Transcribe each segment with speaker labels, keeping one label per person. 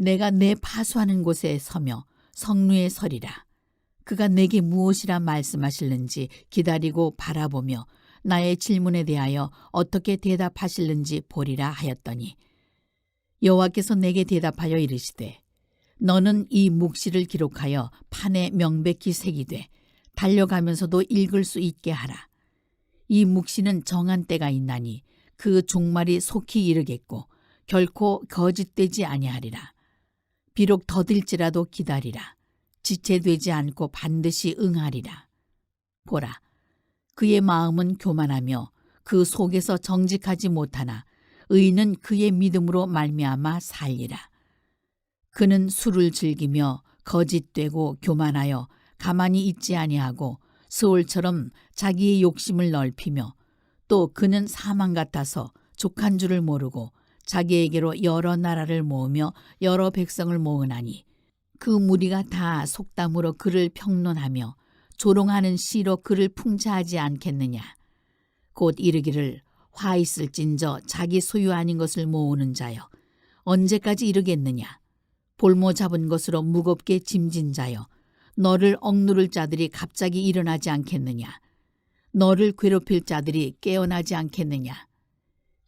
Speaker 1: 내가 내 파수하는 곳에 서며 성루에 서리라. 그가 내게 무엇이라 말씀하실는지 기다리고 바라보며 나의 질문에 대하여 어떻게 대답하실는지 보리라 하였더니 여호와께서 내게 대답하여 이르시되 너는 이 묵시를 기록하여 판에 명백히 새기되 달려가면서도 읽을 수 있게 하라. 이 묵시는 정한 때가 있나니 그 종말이 속히 이르겠고 결코 거짓되지 아니하리라. 비록 더딜지라도 기다리라. 지체되지 않고 반드시 응하리라. 보라, 그의 마음은 교만하며 그 속에서 정직하지 못하나 의인은 그의 믿음으로 말미암아 살리라. 그는 술을 즐기며 거짓되고 교만하여 가만히 있지 아니하고 스올처럼 자기의 욕심을 넓히며 또 그는 사망 같아서 족한 줄을 모르고 자기에게로 여러 나라를 모으며 여러 백성을 모으나니 그 무리가 다 속담으로 그를 평론하며 조롱하는 시로 그를 풍자하지 않겠느냐. 곧 이르기를 화 있을진저 자기 소유 아닌 것을 모으는 자여 언제까지 이르겠느냐. 볼모 잡은 것으로 무겁게 짐진 자여 너를 억누를 자들이 갑자기 일어나지 않겠느냐. 너를 괴롭힐 자들이 깨어나지 않겠느냐.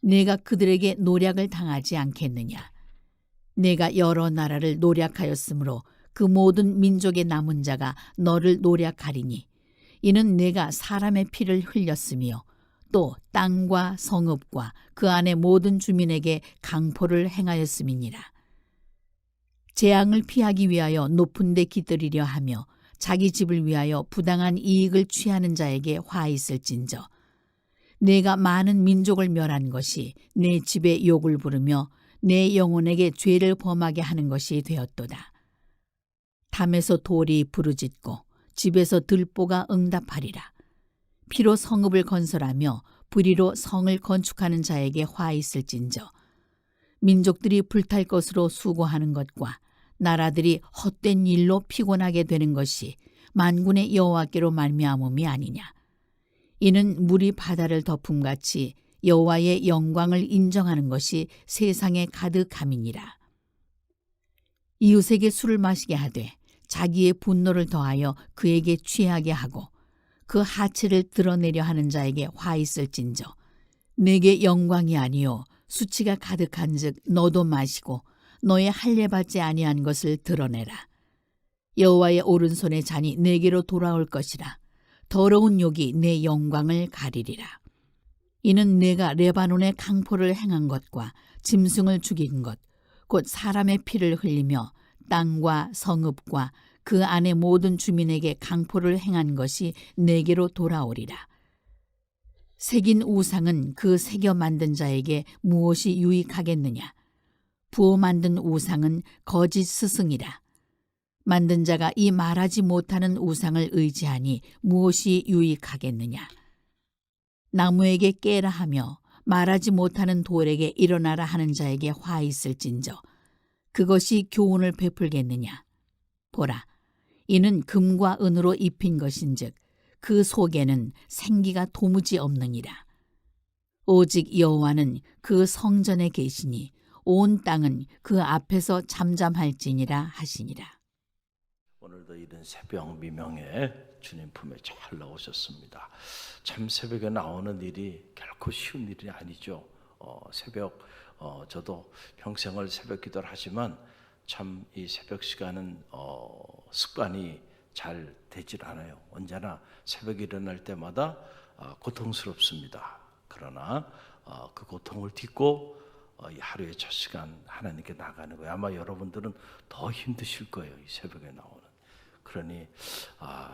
Speaker 1: 내가 그들에게 노략을 당하지 않겠느냐. 내가 여러 나라를 노략하였으므로 그 모든 민족의 남은 자가 너를 노략하리니 이는 내가 사람의 피를 흘렸으며 또 땅과 성읍과 그 안의 모든 주민에게 강포를 행하였음이니라. 재앙을 피하기 위하여 높은 데 깃들이려 하며 자기 집을 위하여 부당한 이익을 취하는 자에게 화 있을진저 내가 많은 민족을 멸한 것이 내 집에 욕을 부르며 내 영혼에게 죄를 범하게 하는 것이 되었도다. 담에서 돌이 부르짖고 집에서 들보가 응답하리라. 피로 성읍을 건설하며 불의로 성을 건축하는 자에게 화 있을진저 민족들이 불탈 것으로 수고하는 것과 나라들이 헛된 일로 피곤하게 되는 것이 만군의 여호와께로 말미암음이 아니냐. 이는 물이 바다를 덮음같이 여호와의 영광을 인정하는 것이 세상에 가득함이니라. 이웃에게 술을 마시게 하되 자기의 분노를 더하여 그에게 취하게 하고 그 하체를 드러내려 하는 자에게 화 있을진저 내게 영광이 아니요 수치가 가득한즉 너도 마시고 너의 할례 받지 아니한 것을 드러내라. 여호와의 오른손의 잔이 내게로 돌아올 것이라. 더러운 욕이 내 영광을 가리리라. 이는 내가 레바논의 강포를 행한 것과 짐승을 죽인 것, 곧 사람의 피를 흘리며 땅과 성읍과 그 안의 모든 주민에게 강포를 행한 것이 내게로 돌아오리라. 새긴 우상은 그 새겨 만든 자에게 무엇이 유익하겠느냐. 부어 만든 우상은 거짓 스승이라. 만든 자가 이 말하지 못하는 우상을 의지하니 무엇이 유익하겠느냐. 나무에게 깨라 하며 말하지 못하는 돌에게 일어나라 하는 자에게 화 있을진저 그것이 교훈을 베풀겠느냐. 보라, 이는 금과 은으로 입힌 것인즉 그 속에는 생기가 도무지 없느니라. 오직 여호와는 그 성전에 계시니 온 땅은 그 앞에서 잠잠할지니라 하시니라.
Speaker 2: 오늘도 이른 새벽 미명에 주님 품에 잘 나오셨습니다. 참 새벽에 나오는 일이 결코 쉬운 일이 아니죠. 저도 평생을 새벽 기도를 하지만 참 이 새벽 시간은 습관이 잘 되질 않아요. 언제나 새벽에 일어날 때마다 고통스럽습니다. 그러나 그 고통을 딛고 이 하루의 첫 시간 하나님께 나가는 거예요. 아마 여러분들은 더 힘드실 거예요. 이 새벽에 나오는. 그러니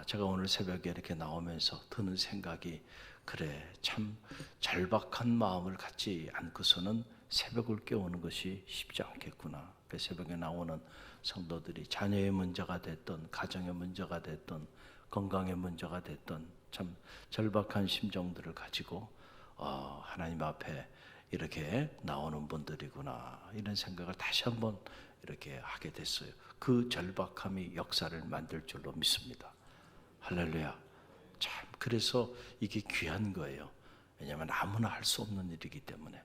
Speaker 2: 제가 오늘 새벽에 이렇게 나오면서 드는 생각이 그래 참 절박한 마음을 갖지 않고서는 새벽을 깨우는 것이 쉽지 않겠구나. 새벽에 나오는 성도들이 자녀의 문제가 됐던 가정의 문제가 됐던 건강의 문제가 됐던 참 절박한 심정들을 가지고 하나님 앞에 이렇게 나오는 분들이구나 이런 생각을 다시 한번 이렇게 하게 됐어요. 그 절박함이 역사를 만들 줄로 믿습니다. 할렐루야. 참 그래서 이게 귀한 거예요. 왜냐하면 아무나 할 수 없는 일이기 때문에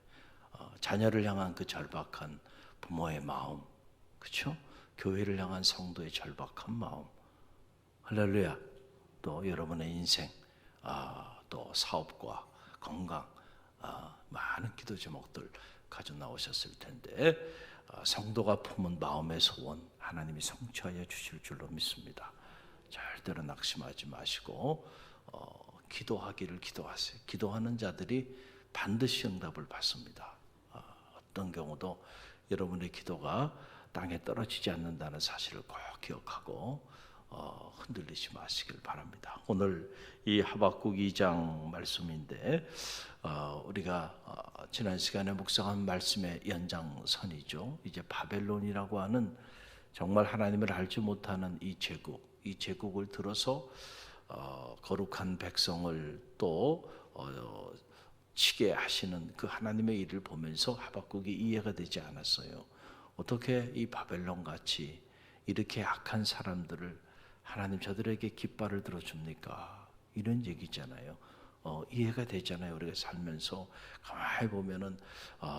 Speaker 2: 자녀를 향한 그 절박한 부모의 마음 그렇죠? 교회를 향한 성도의 절박한 마음. 할렐루야. 또 여러분의 인생, 또 사업과 건강, 많은 기도 제목들 가져 나오셨을 텐데 성도가 품은 마음의 소원 하나님이 성취하여 주실 줄로 믿습니다. 절대로 낙심하지 마시고 기도하기를 기도하세요. 기도하는 자들이 반드시 응답을 받습니다. 어떤 경우도 여러분의 기도가 땅에 떨어지지 않는다는 사실을 꼭 기억하고 흔들리지 마시길 바랍니다. 오늘 이 하박국 2장 말씀인데 우리가 지난 시간에 묵상한 말씀의 연장선이죠. 이제 바벨론이라고 하는 정말 하나님을 알지 못하는 이 제국을 들어서 거룩한 백성을 또 치게 하시는 그 하나님의 일을 보면서 하박국이 이해가 되지 않았어요. 어떻게 이 바벨론 같이 이렇게 악한 사람들을 하나님 저들에게 깃발을 들어줍니까? 이런 얘기잖아요. 이해가 되잖아요. 우리가 살면서 가만히 보면은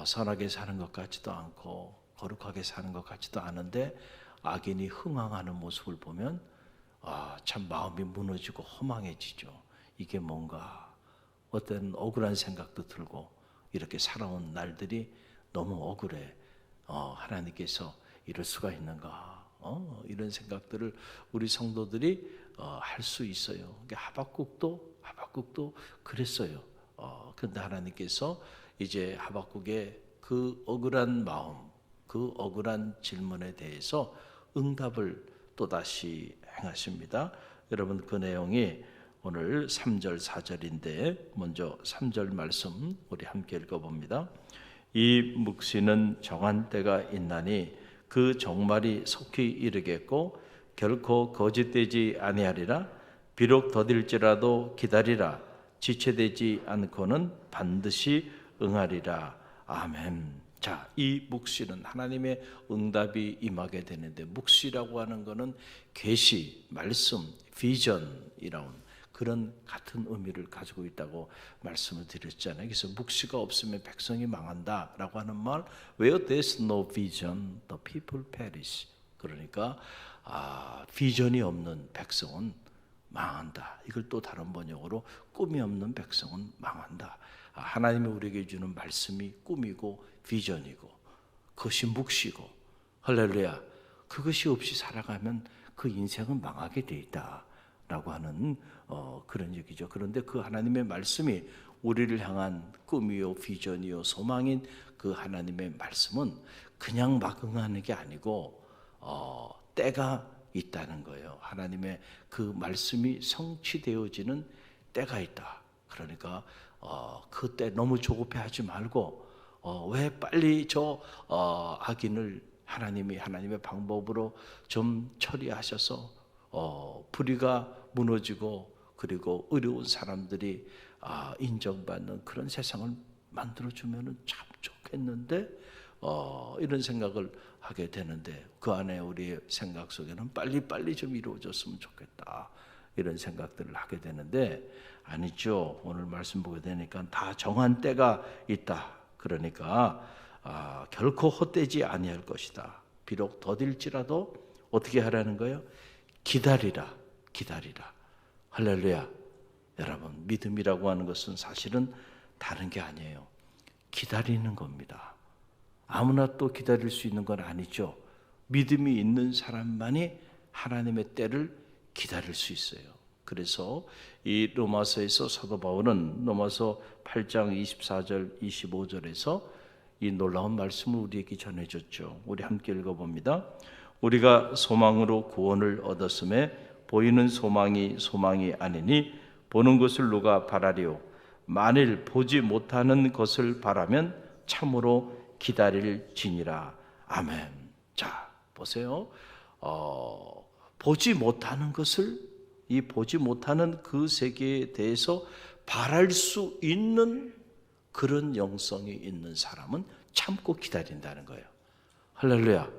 Speaker 2: 선하게 사는 것 같지도 않고 거룩하게 사는 것 같지도 않은데 악인이 흥황하는 모습을 보면 참 마음이 무너지고 허망해지죠. 이게 뭔가 어떤 억울한 생각도 들고 이렇게 살아온 날들이 너무 억울해. 하나님께서 이럴 수가 있는가? 이런 생각들을 우리 성도들이 할 수 있어요. 그러니까 하박국도 그랬어요. 그런데 하나님께서 이제 하박국의 그 억울한 마음, 그 억울한 질문에 대해서 응답을 또다시 행하십니다. 여러분 그 내용이 오늘 3절 4절인데 먼저 3절 말씀 우리 함께 읽어봅니다. 이 묵시는 정한 때가 있나니 그 종말이 속히 이르겠고 결코 거짓되지 아니하리라. 비록 더딜지라도 기다리라. 지체되지 않고는 반드시 응하리라. 아멘. 자, 이 묵시는 하나님의 응답이 임하게 되는데 묵시라고 하는 것은 계시, 말씀, 비전이라는 그런 같은 의미를 가지고 있다고 말씀을 드렸잖아요. 그래서 묵시가 없으면 백성이 망한다라고 하는 말, Where there's no vision, the people perish. 그러니까 비전이 없는 백성은 망한다. 이걸 또 다른 번역으로 꿈이 없는 백성은 망한다. 하나님이 우리에게 주는 말씀이 꿈이고 비전이고 그것이 묵시고 할렐루야. 그것이 없이 살아가면 그 인생은 망하게 돼 있다라고 하는 그런 얘기죠. 그런데 그 하나님의 말씀이 우리를 향한 꿈이요 비전이요 소망인 그 하나님의 말씀은 그냥 막 응하는 게 아니고 때가 있다는 거예요. 하나님의 그 말씀이 성취되어지는 때가 있다. 그러니까 그때 너무 조급해하지 말고 왜 빨리 저 악인을 하나님이 하나님의 방법으로 좀 처리하셔서 불의가 무너지고 그리고 의로운 사람들이 인정받는 그런 세상을 만들어주면 참 좋겠는데 이런 생각을 하게 되는데 그 안에 우리의 생각 속에는 빨리빨리 좀 이루어졌으면 좋겠다 이런 생각들을 하게 되는데 아니죠. 오늘 말씀 보게 되니까 다 정한 때가 있다. 그러니까 결코 헛되지 아니할 것이다. 비록 더딜지라도 어떻게 하라는 거예요? 기다리라. 할렐루야. 여러분 믿음이라고 하는 것은 사실은 다른 게 아니에요. 기다리는 겁니다. 아무나 또 기다릴 수 있는 건 아니죠. 믿음이 있는 사람만이 하나님의 때를 기다릴 수 있어요. 그래서 이 로마서에서 사도 바울은 로마서 8장 24절 25절에서 이 놀라운 말씀을 우리에게 전해줬죠. 우리 함께 읽어봅니다. 우리가 소망으로 구원을 얻었음에 보이는 소망이 아니니 보는 것을 누가 바라리요. 만일 보지 못하는 것을 바라면 참으로 기다릴지니라. 아멘. 자, 보세요. 보지 못하는 것을 보지 못하는 그 세계에 대해서 바랄 수 있는 그런 영성이 있는 사람은 참고 기다린다는 거예요. 할렐루야.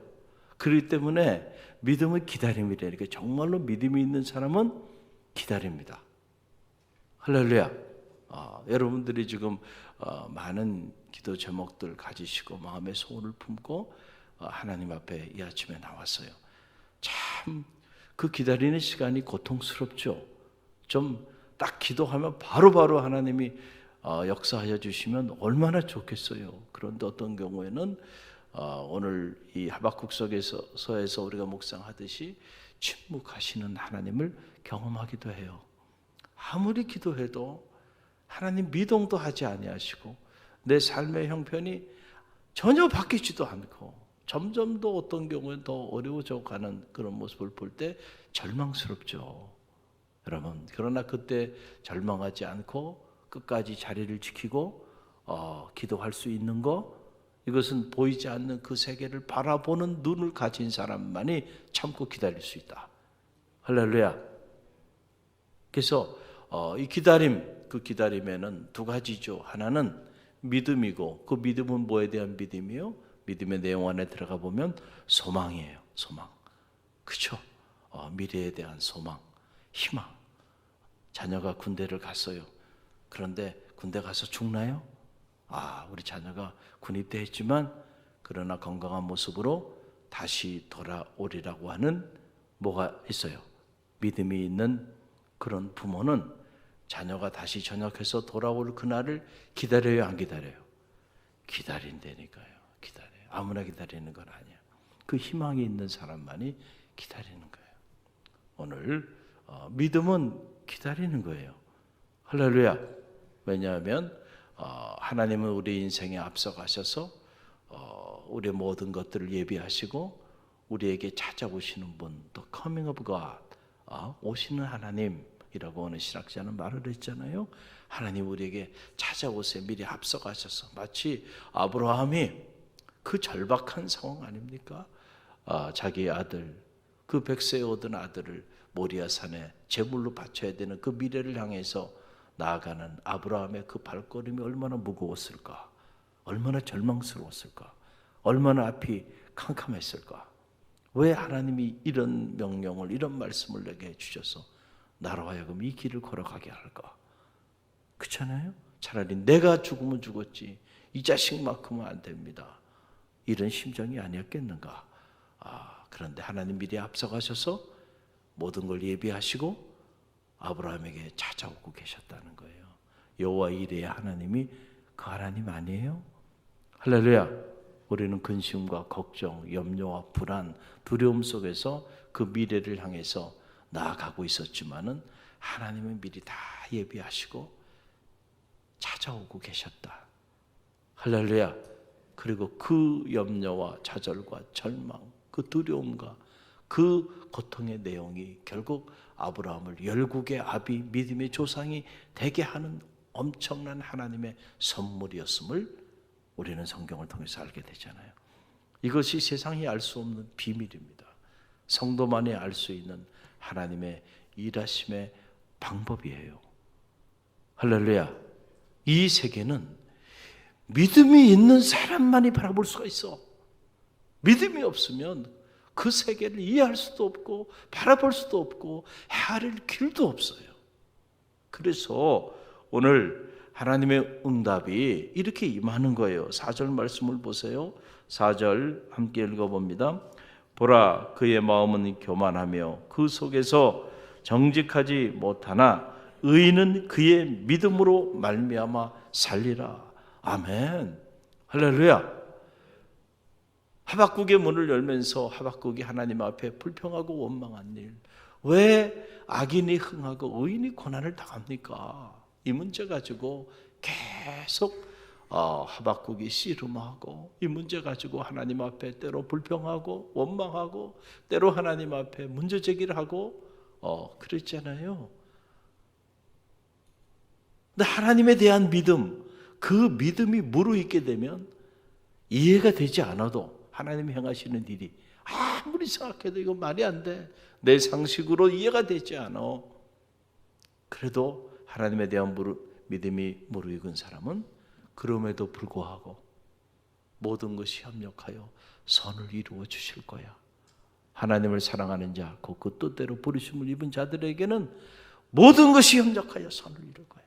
Speaker 2: 그렇기 때문에 믿음은 기다림이라니까 정말로 믿음이 있는 사람은 기다립니다. 할렐루야. 여러분들이 지금 많은 기도 제목들 가지시고 마음의 소원을 품고 하나님 앞에 이 아침에 나왔어요. 참 그 기다리는 시간이 고통스럽죠. 좀 딱 기도하면 바로바로 하나님이 역사하여 주시면 얼마나 좋겠어요. 그런데 어떤 경우에는 오늘 이 하박국서에서 우리가 묵상하듯이 침묵하시는 하나님을 경험하기도 해요. 아무리 기도해도 하나님 미동도 하지 아니하시고 내 삶의 형편이 전혀 바뀌지도 않고 점점 더 어떤 경우엔 더 어려워져 가는 그런 모습을 볼 때 절망스럽죠. 여러분, 그러나 그때 절망하지 않고 끝까지 자리를 지키고 기도할 수 있는 거, 이것은 보이지 않는 그 세계를 바라보는 눈을 가진 사람만이 참고 기다릴 수 있다. 할렐루야. 그래서 이 기다림, 그 기다림에는 두 가지죠. 하나는 믿음이고, 그 믿음은 뭐에 대한 믿음이요? 믿음의 내용 안에 들어가 보면 소망이에요. 소망. 그렇죠? 미래에 대한 소망, 희망. 자녀가 군대를 갔어요. 그런데 군대 가서 죽나요? 우리 자녀가 군입대했지만 그러나 건강한 모습으로 다시 돌아오리라고 하는 뭐가 있어요? 믿음이 있는 그런 부모는 자녀가 다시 전역해서 돌아올 그날을 기다려요, 안 기다려요? 기다린다니까요. 기다려요. 아무나 기다리는 건 아니야. 그 희망이 있는 사람만이 기다리는 거예요. 오늘 믿음은 기다리는 거예요. 할렐루야. 왜냐하면 하나님은 우리 인생에 앞서가셔서 우리의 모든 것들을 예비하시고 우리에게 찾아오시는 분, 또 coming of God, 오시는 하나님이라고 하는 신학자는 말을 했잖아요. 하나님 우리에게 찾아오세요. 미리 앞서가셔서. 마치 아브라함이 그 절박한 상황 아닙니까? 자기 아들, 그 백세에 얻은 아들을 모리아산에 제물로 바쳐야 되는 그 미래를 향해서 나아가는 아브라함의 그 발걸음이 얼마나 무거웠을까? 얼마나 절망스러웠을까? 얼마나 앞이 캄캄했을까? 왜 하나님이 이런 명령을, 이런 말씀을 내게 주셔서 나로 하여금 이 길을 걸어가게 할까? 그렇잖아요? 차라리 내가 죽으면 죽었지 이 자식만큼은 안 됩니다. 이런 심정이 아니었겠는가? 그런데 하나님 미리 앞서가셔서 모든 걸 예비하시고 아브라함에게 찾아오고 계셨다는 거예요. 여호와 이레의 하나님이 그 하나님 아니에요? 할렐루야. 우리는 근심과 걱정, 염려와 불안, 두려움 속에서 그 미래를 향해서 나아가고 있었지만은 하나님은 미리 다 예비하시고 찾아오고 계셨다. 할렐루야. 그리고 그 염려와 좌절과 절망, 그 두려움과 그 고통의 내용이 결국 아브라함을 열국의 아비, 믿음의 조상이 되게 하는 엄청난 하나님의 선물이었음을 우리는 성경을 통해서 알게 되잖아요. 이것이 세상이 알 수 없는 비밀입니다. 성도만이 알 수 있는 하나님의 일하심의 방법이에요. 할렐루야. 이 세계는 믿음이 있는 사람만이 바라볼 수가 있어. 믿음이 없으면 그 세계를 이해할 수도 없고 바라볼 수도 없고 헤아릴 길도 없어요. 그래서 오늘 하나님의 응답이 이렇게 임하는 거예요. 4절 말씀을 보세요. 4절 함께 읽어봅니다. 보라, 그의 마음은 교만하며 그 속에서 정직하지 못하나 의인은 그의 믿음으로 말미암아 살리라. 아멘. 할렐루야. 하박국의 문을 열면서 하박국이 하나님 앞에 불평하고 원망한 일, 왜 악인이 흥하고 의인이 고난을 당합니까? 이 문제 가지고 계속 하박국이 씨름하고, 이 문제 가지고 하나님 앞에 때로 불평하고 원망하고 때로 하나님 앞에 문제 제기를 하고 그랬잖아요. 근데 하나님에 대한 믿음, 그 믿음이 무르익게 되면 이해가 되지 않아도 하나님이 행하시는 일이 아무리 생각해도 이거 말이 안 돼, 내 상식으로 이해가 되지 않아. 그래도 하나님에 대한 믿음이 무르익은 사람은 그럼에도 불구하고 모든 것이 협력하여 선을 이루어 주실 거야. 하나님을 사랑하는 자, 그 뜻대로 부르심을 입은 자들에게는 모든 것이 협력하여 선을 이룰 거야.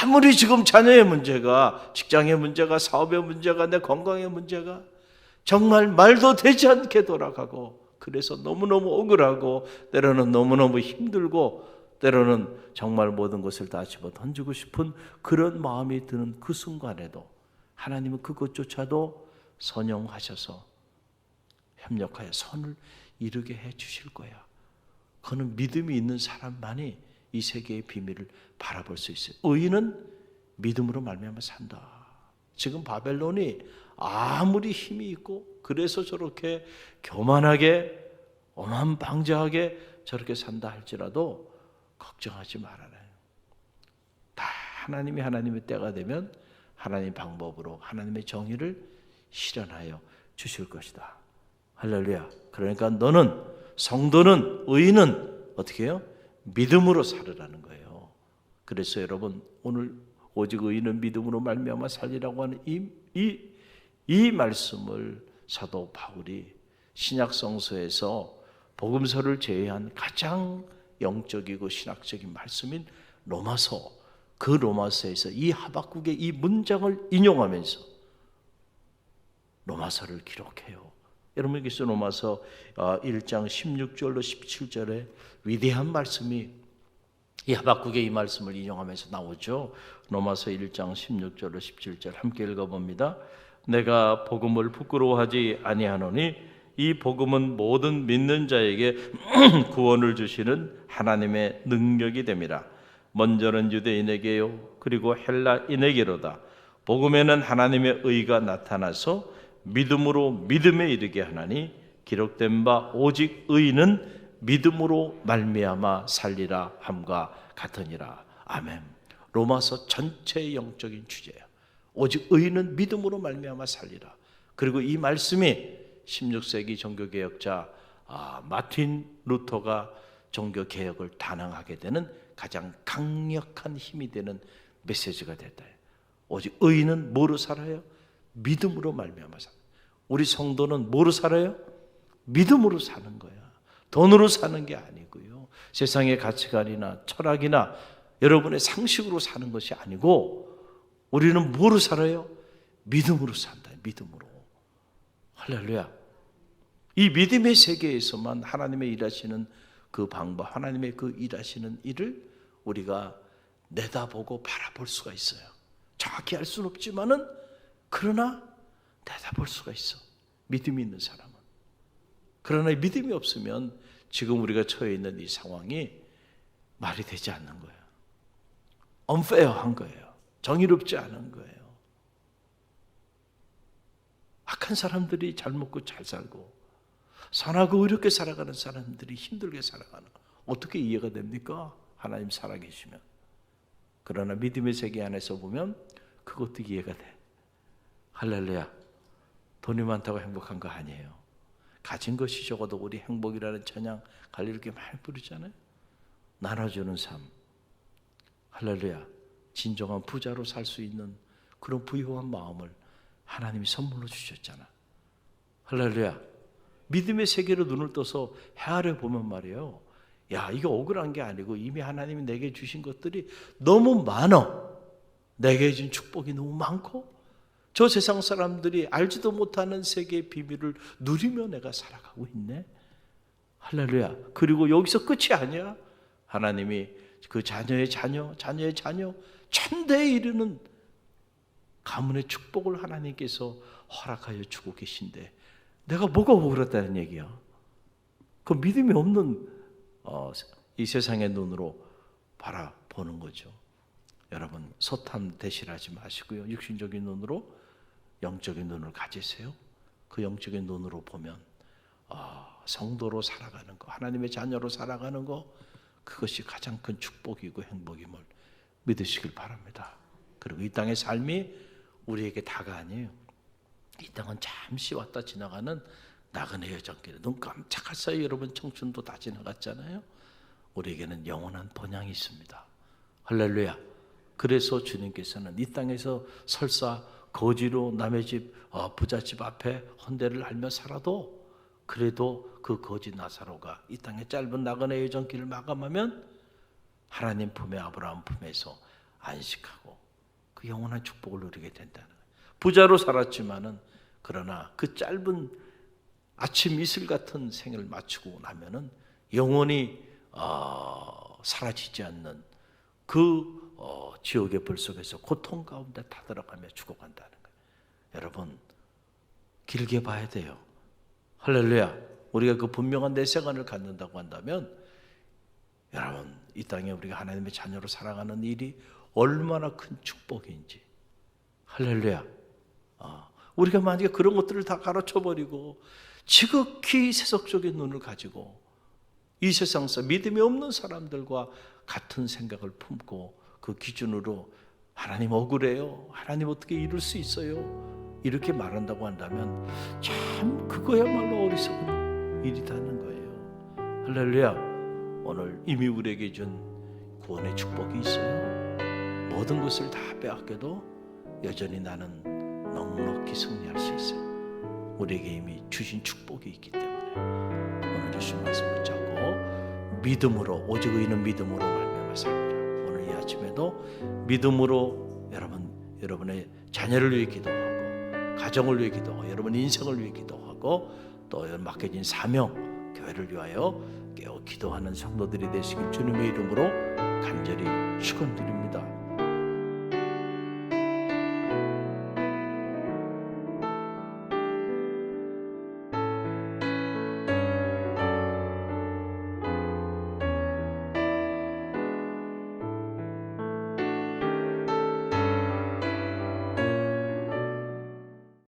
Speaker 2: 아무리 지금 자녀의 문제가, 직장의 문제가, 사업의 문제가, 내 건강의 문제가 정말 말도 되지 않게 돌아가고, 그래서 너무너무 억울하고, 때로는 너무너무 힘들고, 때로는 정말 모든 것을 다 집어 던지고 싶은 그런 마음이 드는 그 순간에도 하나님은 그것조차도 선용하셔서 협력하여 선을 이루게 해 주실 거야. 그는 믿음이 있는 사람만이 이 세계의 비밀을 바라볼 수 있어요. 의인은 믿음으로 말미암아 산다. 지금 바벨론이 아무리 힘이 있고 그래서 저렇게 교만하게 오만방자하게 저렇게 산다 할지라도 걱정하지 말아라. 다 하나님의 때가 되면 하나님 방법으로 하나님의 정의를 실현하여 주실 것이다. 할렐루야. 그러니까 너는, 성도는, 의인은 어떻게 해요? 믿음으로 살으라는 거예요. 그래서 여러분, 오늘 오직 의인은 믿음으로 말미암아 살리라고 하는 이 말씀을 사도 바울이 신약 성서에서 복음서를 제외한 가장 영적이고 신학적인 말씀인 로마서, 그 로마서에서 이 하박국의 이 문장을 인용하면서 로마서를 기록해요. 여러분께서 로마서 1장 16절로 17절에 위대한 말씀이 이 하박국의 이 말씀을 인용하면서 나오죠. 로마서 1장 16절로 17절 함께 읽어봅니다. 내가 복음을 부끄러워하지 아니하노니 이 복음은 모든 믿는 자에게 구원을 주시는 하나님의 능력이 됨이라. 먼저는 유대인에게요 그리고 헬라인에게로다. 복음에는 하나님의 의가 나타나서 믿음으로 믿음에 이르게 하나니 기록된 바 오직 의인은 믿음으로 말미암아 살리라 함과 같으니라. 아멘. 로마서 전체의 영적인 주제예요. 오직 의인은 믿음으로 말미암아 살리라. 그리고 이 말씀이 16세기 종교개혁자 마틴 루터가 종교개혁을 단행하게 되는 가장 강력한 힘이 되는 메시지가 됐다. 오직 의인은 뭐로 살아요? 믿음으로 말미암아 살아요. 우리 성도는 뭐로 살아요? 믿음으로 사는 거야. 돈으로 사는 게 아니고요. 세상의 가치관이나 철학이나 여러분의 상식으로 사는 것이 아니고 우리는 뭐로 살아요? 믿음으로 산다. 믿음으로. 할렐루야. 이 믿음의 세계에서만 하나님의 일하시는 그 방법, 하나님의 그 일하시는 일을 우리가 내다보고 바라볼 수가 있어요. 정확히 알 수는 없지만은 그러나 내다볼 수가 있어. 믿음이 있는 사람은. 그러나 믿음이 없으면 지금 우리가 처해 있는 이 상황이 말이 되지 않는 거예요. unfair한 거예요. 정의롭지 않은 거예요. 악한 사람들이 잘 먹고 잘 살고 선하고 의롭게 살아가는 사람들이 힘들게 살아가는, 어떻게 이해가 됩니까? 하나님 살아계시면. 그러나 믿음의 세계 안에서 보면 그것도 이해가 돼. 할렐루야. 돈이 많다고 행복한 거 아니에요. 가진 것이 적어도 우리 행복이라는 찬양 갈리를 이렇게 많이 부르잖아요. 나눠주는 삶. 할렐루야. 진정한 부자로 살 수 있는 그런 부유한 마음을 하나님이 선물로 주셨잖아. 할렐루야. 믿음의 세계로 눈을 떠서 헤아려 보면 말이에요. 야, 이게 억울한 게 아니고 이미 하나님이 내게 주신 것들이 너무 많아. 내게 준 축복이 너무 많고 저 세상 사람들이 알지도 못하는 세계의 비밀을 누리며 내가 살아가고 있네. 할렐루야. 그리고 여기서 끝이 아니야. 하나님이 그 자녀의 자녀, 자녀의 자녀, 천대에 이르는 가문의 축복을 하나님께서 허락하여 주고 계신데 내가 뭐가 억울하다는 얘기야? 그 믿음이 없는 이 세상의 눈으로 바라보는 거죠. 여러분 소탐 대실하지 마시고요. 육신적인 눈으로 영적인 눈을 가지세요. 그 영적인 눈으로 보면 성도로 살아가는 거, 하나님의 자녀로 살아가는 거, 그것이 가장 큰 축복이고 행복임을 믿으시길 바랍니다. 그리고 이 땅의 삶이 우리에게 다가 아니에요. 이 땅은 잠시 왔다 지나가는 나그네 여정길. 눈 깜짝할 사이 여러분 청춘도 다 지나갔잖아요. 우리에게는 영원한 본향이 있습니다. 할렐루야. 그래서 주님께서는 이 땅에서 설사 거지로 남의 집 부잣집 앞에 헌대를 하며 살아도 그래도 그 거지 나사로가 이 땅의 짧은 나그네 여정길을 마감하면 하나님 품에 아브라함 품에서 안식하고 그 영원한 축복을 누리게 된다는 거예요. 부자로 살았지만은 그러나 그 짧은 아침 이슬 같은 생을 마치고 나면은 영원히 사라지지 않는 그 지옥의 불 속에서 고통 가운데 타들어가며 죽어간다는 거예요. 여러분, 길게 봐야 돼요. 할렐루야. 우리가 그 분명한 내 시간을 갖는다고 한다면, 여러분, 이 땅에 우리가 하나님의 자녀로 살아가는 일이 얼마나 큰 축복인지. 할렐루야. 우리가 만약에 그런 것들을 다 가르쳐버리고 지극히 세속적인 눈을 가지고 이 세상에서 믿음이 없는 사람들과 같은 생각을 품고 그 기준으로 하나님 억울해요, 하나님 어떻게 이룰 수 있어요, 이렇게 말한다고 한다면 참 그거야말로 어리석은 일이라는 거예요. 할렐루야. 오늘 이미 우리에게 준 구원의 축복이 있어요. 모든 것을 다 빼앗겨도 여전히 나는 넉넉히 승리할 수 있어요. 우리에게 이미 주신 축복이 있기 때문에 오늘 주신 말씀 붙잡고 믿음으로, 오직 의인은 믿음으로 말미암아 살리라. 오늘 이 아침에도 믿음으로 여러분의 자녀를 위해 기도하고, 가정을 위해 기도하고, 여러분 인생을 위해 기도하고, 또 맡겨진 사명, 교회를 위하여 깨어 기도하는 성도들이 되시길 주님의 이름으로 간절히 축원드립니다.